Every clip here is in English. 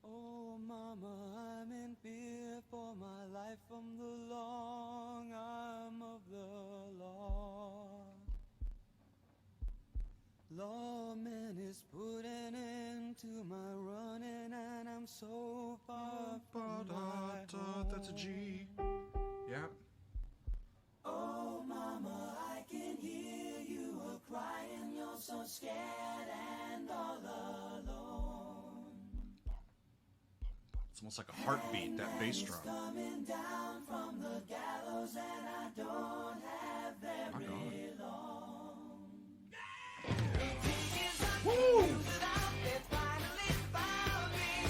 Oh, mama, I'm in fear for my life from the long arm of the law. Lawman is putting an end to my running, and I'm so far from my home. That's a G. Yep. Oh, mama, I can hear you crying. You're so scared and all alone. It's almost like a heartbeat, that bass drum. Coming down from the gallows, and I don't have very long. Woo! They finally found me.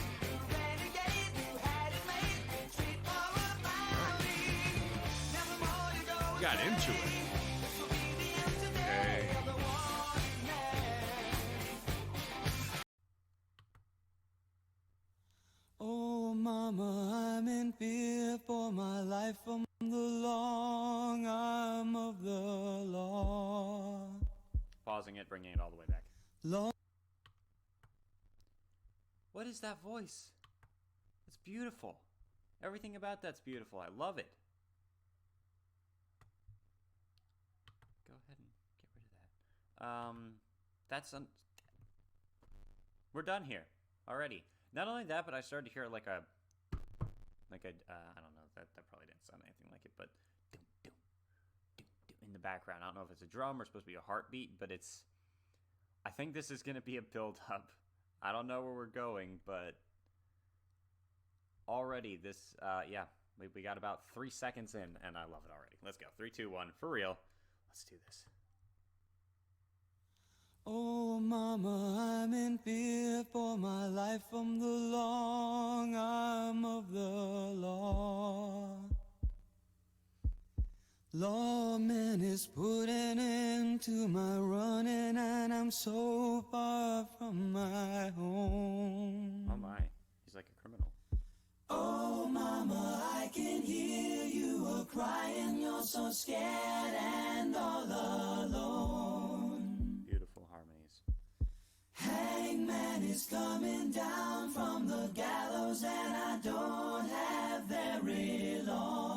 Renegade, you had it made. Street power found me. Never more to go. Got into it. This will be the end today Hey. of the warning man. Oh, mama, I'm in fear for my life from the long arm of the law. Pausing it, bringing it all the way back. Law. What is that voice? It's beautiful. Everything about that's beautiful. I love it. Go ahead and get rid of that. We're done here already. Not only that, but I started to hear like a I don't know, that probably didn't sound anything like it, but in the background. I don't know if it's a drum or supposed to be a heartbeat, but I think this is going to be a build up. I don't know where we're going, but already this, we got about 3 seconds in, and I love it already. Let's go. 3, 2, 1, for real. Let's do this. Oh, mama, I'm in fear for my life from the long arm of the law. Lawman is putting an end to my running, and I'm so far from my home. Oh my, he's like a criminal. Oh, mama, I can hear you crying. You're so scared and all alone. Beautiful harmonies. Hangman is coming down from the gallows, and I don't have very long.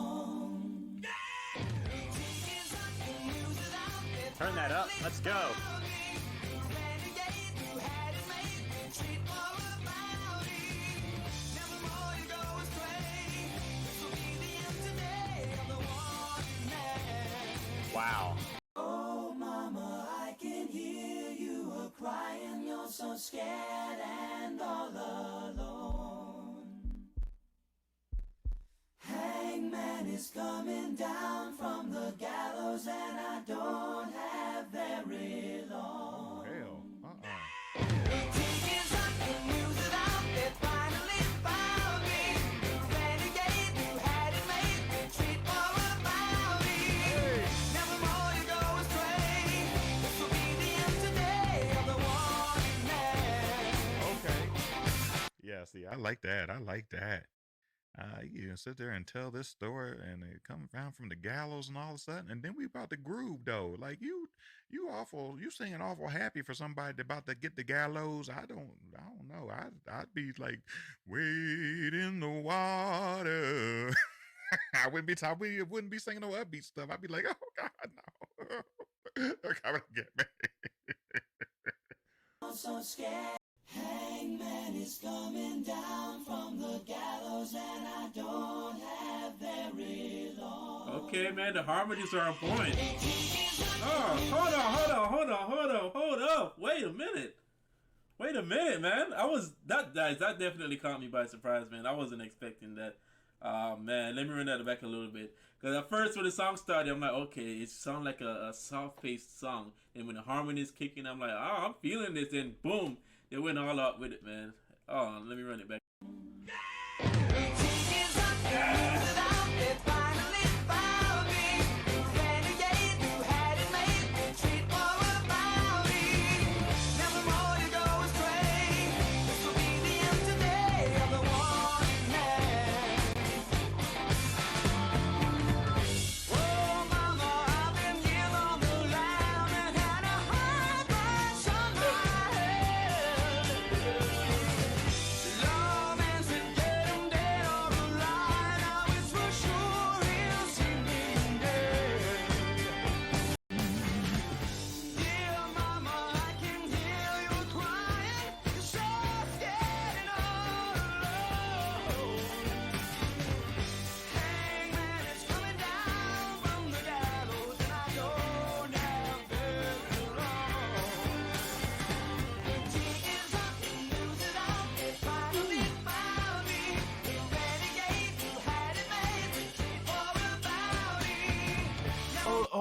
Turn that up. Let's go. Wow. Oh, mama, I can hear you crying. You're so scared and all alone. Hangman is coming down from the gallows, and I don't have very long. Hell. They finally found me. Renegade, you had it made. Street power found me. Never more to go astray. This will be the end today of the warning man. Okay. Yeah, see, I like that. You can sit there and tell this story, and it come around from the gallows and all of a sudden, and then we about to groove though. Like you singing awful happy for somebody about to get the gallows. I don't know. I'd be like, wade in the water. I wouldn't be singing no upbeat stuff. I'd be like, oh God, no. Come and get me. I'm so scared. Hangman is coming down from the gallows, and I don't have very long. Okay, man, the harmonies are on point. Oh, hold on. Wait a minute, man. That definitely caught me by surprise, man. I wasn't expecting that. Man, let me run that back a little bit. Because at first when the song started, I'm like, okay, it sounds like a soft-paced song. And when the harmonies kicking, I'm like, oh, I'm feeling this. And boom, they went all out with it, man. Oh, let me run it back. Love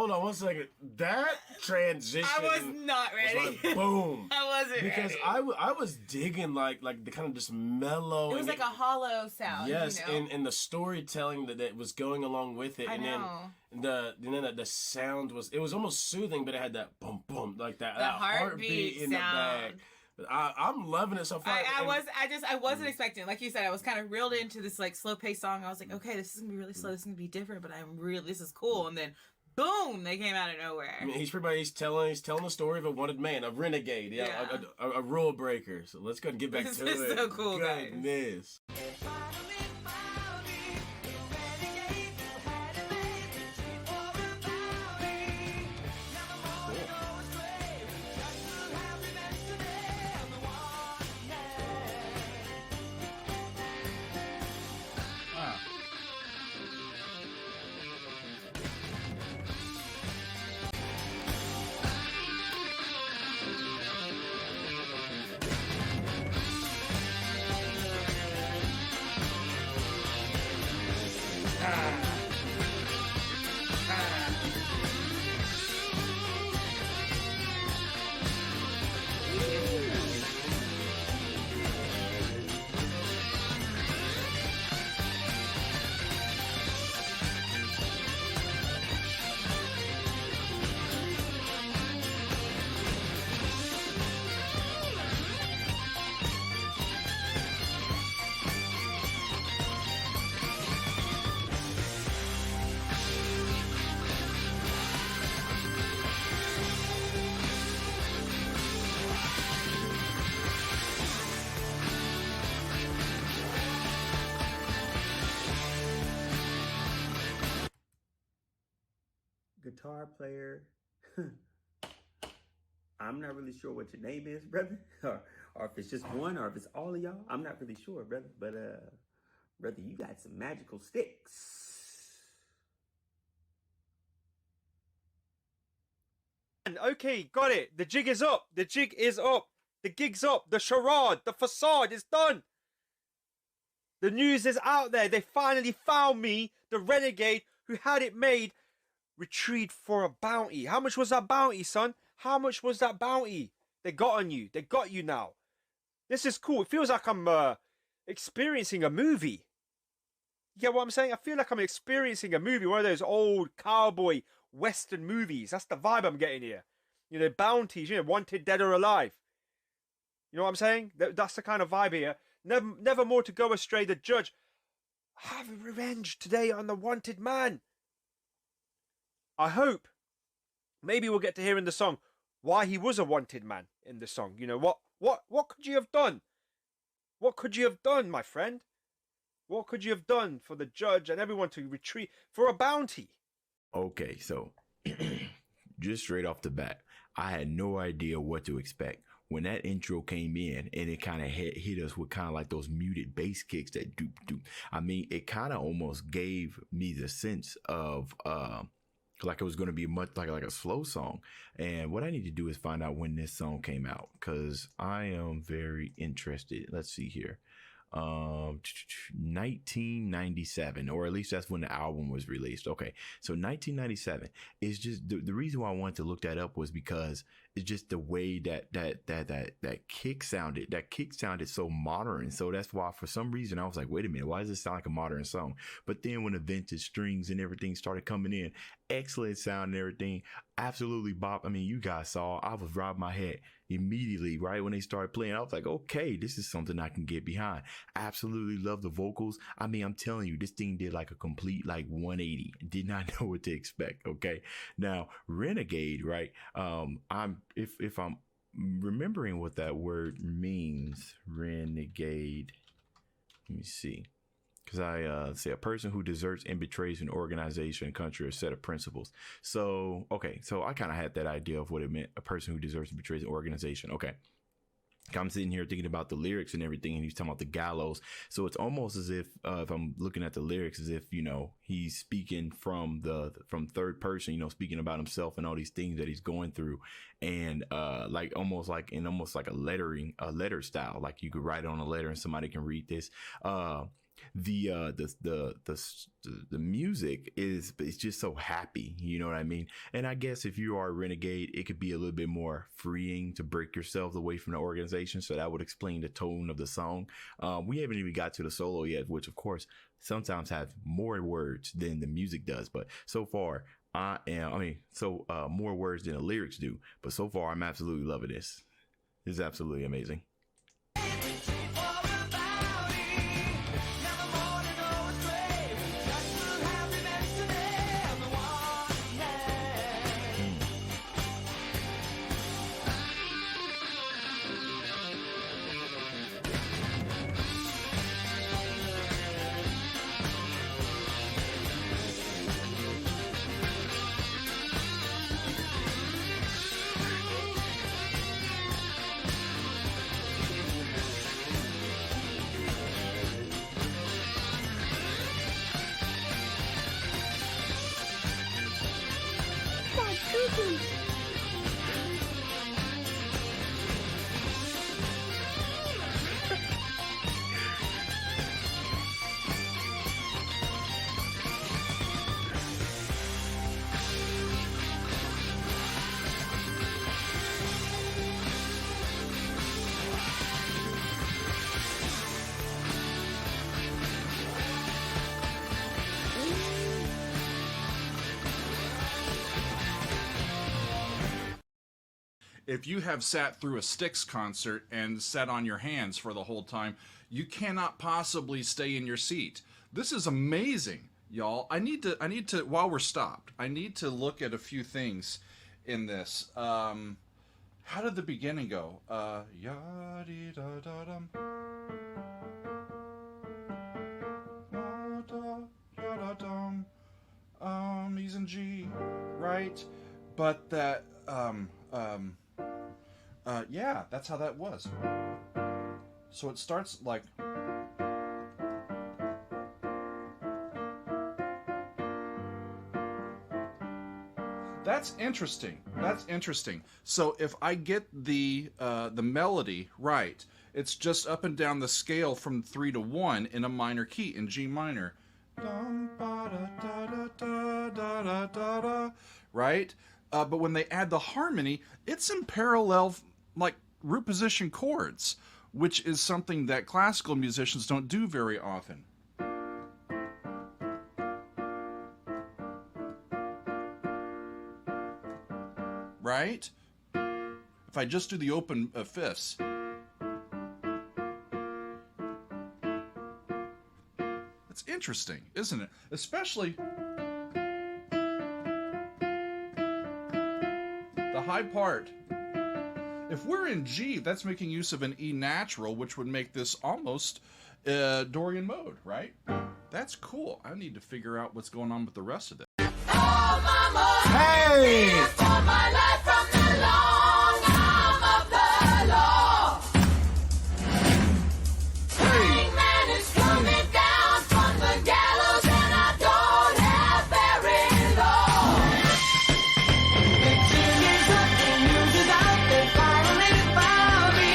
hold on one second. That transition. I was not ready. Like, boom. I wasn't because ready. I was digging like the kind of just mellow. It was like a hollow sound. Yes, you know? and the storytelling that was going along with it, I and know. then the sound was almost soothing, but it had that boom boom like that The that heartbeat in the back. I'm loving it so far. I wasn't expecting, like you said, I was kind of reeled into this like slow paced song. I was like, okay, this is gonna be really slow. This is gonna be different, but this is cool. And then, boom, they came out of nowhere. I mean, he's telling the story of a wanted man, a renegade, a rule breaker. So let's go and get back This to is it. so cool, guys. Goodness. Finally found me, the renegade who had it made, treat for a bounty. Never more to go astray, just to have revenge today. I'm the one man. Wow. Guitar player. I'm not really sure what your name is, brother, or if it's just one, or if it's all of y'all. I'm not really sure, brother. But brother, you got some magical sticks. Okay, got it. The jig is up. The jig is up. The gig's up. The charade, the facade is done. The news is out there. They finally found me, the renegade who had it made. Retrieved for a bounty. How much was that bounty, son? How much was that bounty? They got on you. They got you now. This is cool. It feels like I'm experiencing a movie. You get what I'm saying? I feel like I'm experiencing a movie. One of those old cowboy western movies. That's the vibe I'm getting here. You know, bounties, wanted dead or alive. You know what I'm saying? That's the kind of vibe here. Never more to go astray. The judge. Have revenge today on the wanted man. I hope maybe we'll get to hear in the song why he was a wanted man in the song. You know, what could you have done? What could you have done, my friend? What could you have done for the judge and everyone to retrieve for a bounty? Okay, so just straight off the bat, I had no idea what to expect. When that intro came in and it kind of hit us with kind of like those muted bass kicks that doop doop. I mean, it kind of almost gave me the sense of like it was going to be much like a slow song. And what I need to do is find out when this song came out, because I am very interested. Let's see here. 1997, or at least that's when the album was released. Okay, so 1997 is just the reason why I wanted to look that up was because it's just the way that kick sounded. That kick sounded so modern, so that's why for some reason I was like, wait a minute, why does this sound like a modern song? But then when the vintage strings and everything started coming in, excellent sound and everything, absolutely bop. I mean, you guys saw I was robbing my head immediately right when they started playing. I was like, okay, this is something I can get behind. Absolutely love the vocals. I mean, I'm telling you, this thing did like a complete like 180. Did not know what to expect. Okay, now Renegade, right? If I'm remembering what that word means, Renegade. Let me see. Because I say a person who deserts and betrays an organization, country, or set of principles. So, okay. So I kind of had that idea of what it meant. A person who deserts and betrays an organization. Okay. I'm sitting here thinking about the lyrics and everything, and he's talking about the gallows. So it's almost as if I'm looking at the lyrics as if, he's speaking from third person, speaking about himself and all these things that he's going through. And almost like a letter style, like you could write it on a letter and somebody can read this. the music is, it's just so happy, you know what I mean? And I guess if you are a renegade, it could be a little bit more freeing to break yourself away from the organization, so that would explain the tone of the song. We haven't even got to the solo yet, which of course sometimes have more words than the music does, but so far more words than the lyrics do, but so far I'm absolutely loving this. It's absolutely amazing. If you have sat through a Styx concert and sat on your hands for the whole time, you cannot possibly stay in your seat. This is amazing, y'all. I need to while we're stopped, I need to look at a few things in this. How did the beginning go? Ya-dee-da-da-dum. Da-da-da-da-dum. He's in G, right? But that yeah, that's how that was. So it starts like that's interesting. That's interesting. So if I get the melody right, it's just up and down the scale from 3 to 1 in a minor key in G minor. Right? But when they add the harmony, it's in parallel, like root position chords, which is something that classical musicians don't do very often. Right? If I just do the open fifths. It's interesting, isn't it? Especially the high part. If we're in G, that's making use of an E natural, which would make this almost Dorian mode, right? That's cool. I need to figure out what's going on with the rest of it. Hey! For my life from the long arm of the law. Hangman is coming down from the gallows, and I don't have very long. The king is up, the news is out, they finally found me.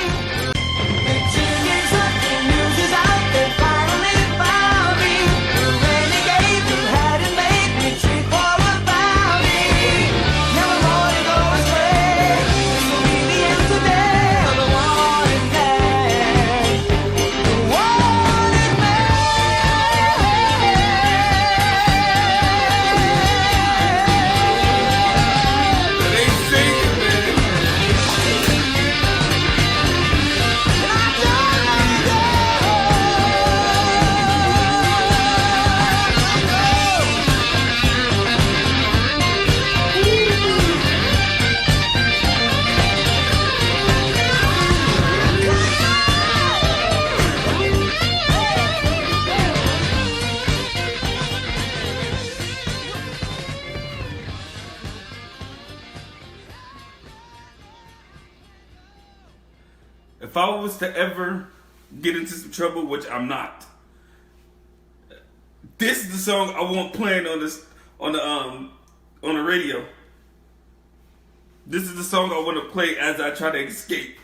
The king is up, the news is out, they finally found me. The renegade who hadn't made me treat for a bounty. Never more to go astray. This will be the end today of the wanted man. The wanted man. They singing, man. And I don't If I was to ever get into some trouble, which I'm not, this is the song I want playing on the radio. This is the song I want to play as I try to escape.